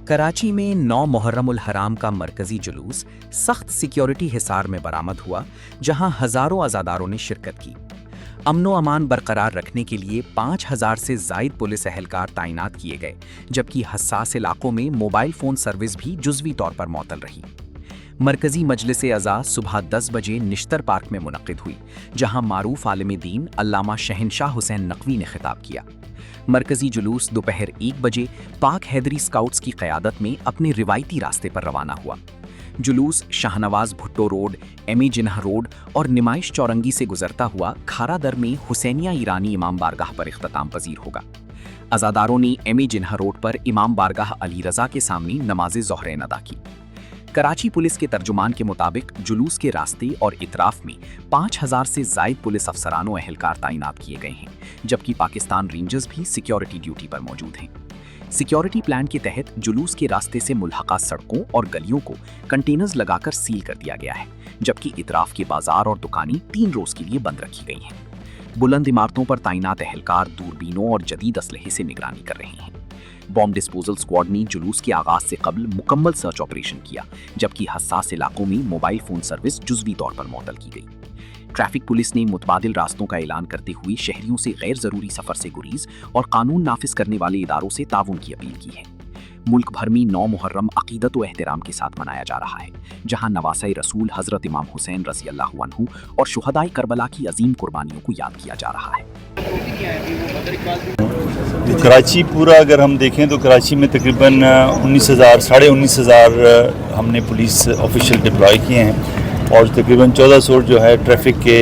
कराची में 9 मुहर्रम उल हराम का मरकजी जुलूस सख्त सिक्योरिटी हिसार में बरामद हुआ, जहां हजारों अज़ादारों ने शिरकत की। अमनो अमान बरकरार रखने के लिए 5000 से ज़ायद पुलिस एहलकार तैनात किए गए, जबकि हसास इलाकों में मोबाइल फ़ोन सर्विस भी जुज़वी तौर पर मअतल रही। मरकजी मजलिस अज़ा सुबह 10 बजे निश्तर पार्क में मुनक़िद हुई, जहां मारूफ आलिम दीन अल्लामा शहनशाह हुसैन नकवी ने खिताब किया। मरकजी जुलूस दोपहर 1 बजे पाक हैदरी स्काउट्स की क़यादत में अपने रिवायती रास्ते पर रवाना हुआ। जुलूस शाहनवाज भुट्टो रोड, एमी जिन्ना रोड और निमाइश चौरंगी से गुजरता हुआ खारा दर में हुसैनिया ईरानी इमाम बारगाह पर इख्तिताम पजीर होगा। अज़ादारों ने एमी जिन्ना रोड पर इमाम बारगाह अली रज़ा के सामने नमाज ज़ोहरैन अदा की। कराची पुलिस के तर्जुमान के मुताबिक जुलूस के रास्ते और इतराफ में 5000 से ज़ायद पुलिस अफसरान व एहलकार तैनात किए गए हैं, जबकि पाकिस्तान रेंजर्स भी सिक्योरिटी ड्यूटी पर मौजूद हैं। सिक्योरिटी प्लान के तहत जुलूस के रास्ते से मुल्हका सड़कों और गलियों को कंटेनर्स लगाकर सील कर दिया गया है, जबकि इतराफ के बाजार और दुकानें 3 रोज के लिए बंद रखी गई हैं। बुलंद इमारतों पर तैनात एहलकार दूरबीनों और जदीद असलहे से निगरानी कर रहे हैं। बॉम्ब डिस्पोजल स्क्वाड ने जुलूस के आगाज से कबल मुकम्मल सर्च ऑपरेशन किया, जबकि हसास इलाकों में मोबाइल फोन सर्विस जुज़वी तौर पर मअतल की गई। ट्रैफिक पुलिस ने मुतबादिल रास्तों का ऐलान करते हुए शहरियों से गैर ज़रूरी सफ़र से गुरीज और कानून नाफिज करने वाले इदारों से ताउन की अपील की है। मुल्क भर में 9 मुहर्रम अक़ीदत व एहतराम के साथ मनाया जा रहा है, जहां नवासा रसूल हज़रत इमाम हुसैन रज़ी अल्लाहु अन्हु और शुहदाए करबला की अजीम कुर्बानियों को याद किया जा रहा है। तो कराची पूरा अगर हम देखें तो कराची में तकरीबन 19,000 साढ़े 19,000 हमने पुलिस ऑफिशियल डिप्लॉय किए हैं और तकरीबन 1400 जो है ट्रैफिक के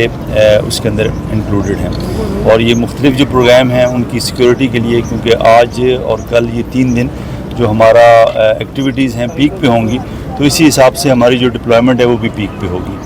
उसके अंदर इंक्लूडेड हैं। और ये मुख्तलिफ जो प्रोग्राम हैं उनकी सिक्योरिटी के लिए, क्योंकि आज और कल ये 3 दिन जो हमारा एक्टिविटीज़ हैं पीक पे होंगी, तो इसी हिसाब से हमारी जो डिप्लॉयमेंट है वो भी पीक पे होगी।